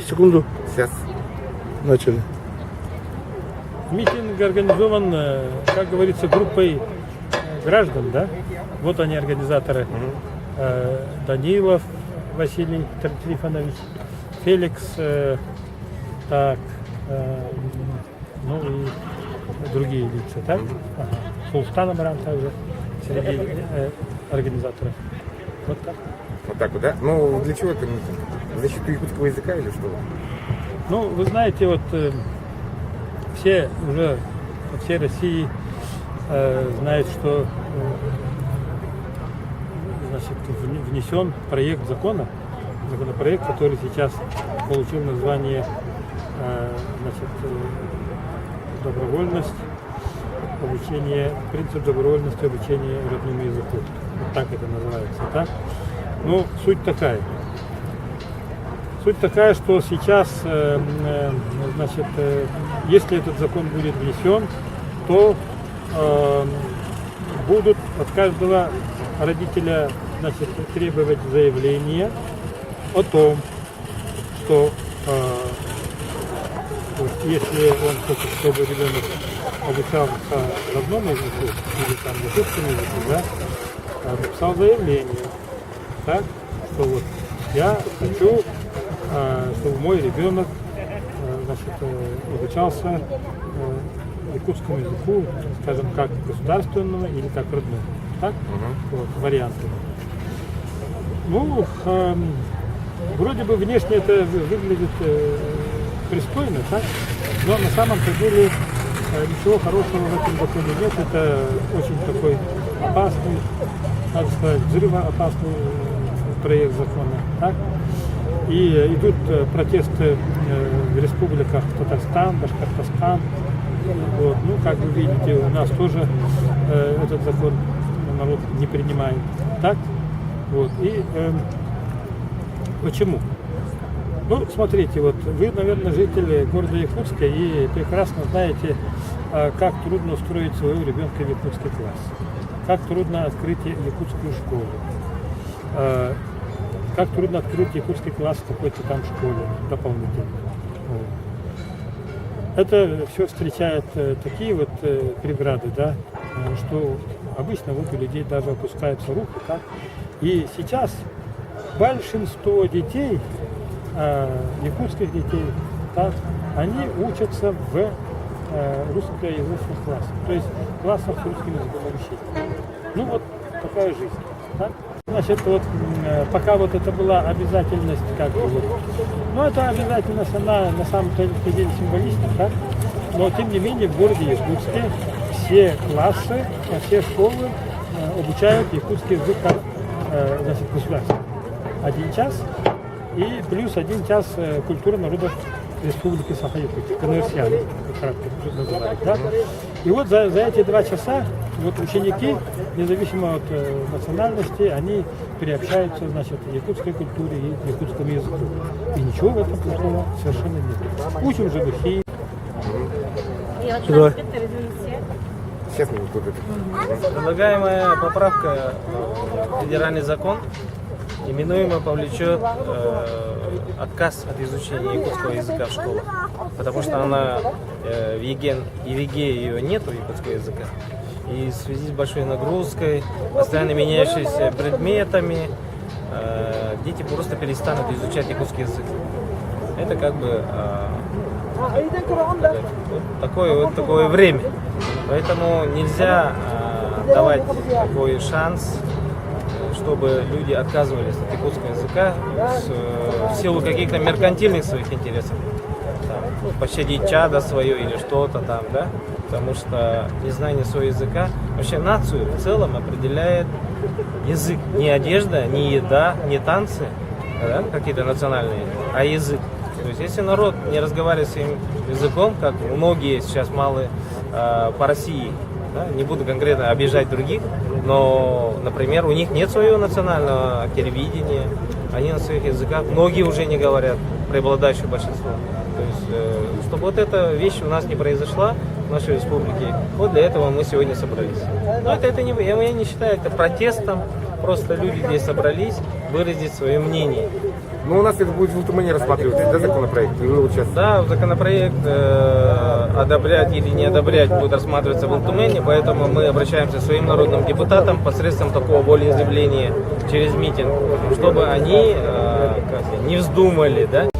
Секунду. Сейчас. Начали. Митинг организован, как говорится, группой граждан, да? Вот они, организаторы. Данилов Василий Трифонович, Феликс, ну и другие лица, так? Султан Абрам также среди организаторов. Вот так. Вот так вот, да? Ну, для чего это митинг? В защиту якутского языка или что? Ну, вы знаете, вот все уже по всей России знают, что значит, внесен проект закона, законопроект, который сейчас получил название значит, добровольность, обучение, принцип добровольности обучения родному языку. Вот так это называется, так? Ну, суть такая. Суть такая, что сейчас, значит, если этот закон будет внесен, то будут от каждого родителя, значит, требовать заявление о том, что если он хочет, чтобы ребенок обучался родному языку или там якутскому языку, да, написал заявление, так, что вот я хочу, чтобы мой ребенок, значит, обучался якутскому языку, скажем, как государственному или как родному. Так? Вот, варианты. Ну, вроде бы внешне это выглядит пристойно, так? Но на самом-то деле ничего хорошего в этом законе нет. Это очень такой опасный, надо сказать, взрывоопасный проект закона. Так? И идут протесты в республиках Татарстан, Башкортостан. Вот. Ну, как вы видите, у нас тоже этот закон народ не принимает. Так? Вот. И почему? Ну, смотрите, вот вы, наверное, жители города Якутска и прекрасно знаете, как трудно устроить своего ребенка в якутский класс, как трудно открыть якутскую школу, как трудно открыть якутский класс в какой-то там школе дополнительно. Вот. Это все встречает такие вот преграды, да, что обычно вот у людей даже опускаются руки, так. И сейчас большинство детей, якутских детей, так, они учатся в русскоязычных классах, то есть классах с русским языком обучения. Ну вот такая жизнь. Так? Значит, вот пока вот это была обязательность, как бы, вот, ну это обязательность, она на самом деле символична, так? Но тем не менее в городе Якутске все классы, все школы обучают якутский язык как, значит, государство. 1 час и плюс 1 час культуры народов Республики Саха-Якутия, КНРСЯ, как называют, да? И вот за эти 2 часа вот ученики, независимо от национальности, они приобщаются, значит, якутской культуре и якутскому языку. И ничего в этом плохого совершенно нет. Учим же духи. Сейчас мы тут это. Предлагаемая поправка в федеральный закон неминуемо повлечет отказ от изучения якутского языка в школах, потому что она в ЕГЭ ее нету, якутского языка. И в связи с большой нагрузкой, постоянно меняющимися предметами, дети просто перестанут изучать якутский язык. Это как бы такое время. Поэтому нельзя давать такой шанс, чтобы люди отказывались от якутского языка в силу каких-то меркантильных своих интересов. Там, ну, пощадить чадо свое или что-то там, да? Потому что незнание своего языка, вообще нацию в целом определяет язык. Не одежда, не еда, не танцы, да, какие-то национальные, а язык. То есть если народ не разговаривает своим языком, как многие сейчас малые по России, да, не буду конкретно обижать других, но, например, у них нет своего национального телевидения, они на своих языках, многие уже не говорят, преобладающее большинство. То есть, чтобы вот эта вещь у нас не произошла в нашей республике, вот для этого мы сегодня собрались. Но это не, я не считаю это протестом, просто люди здесь собрались выразить свое мнение. Ну, у нас это будет в Ултумане рассматриваться, да, законопроект? И вы вот сейчас... Да, законопроект одобрять или не одобрять будет рассматриваться в Ултумене, поэтому мы обращаемся к своим народным депутатам посредством такого волеизъявления через митинг, чтобы они не вздумали, да,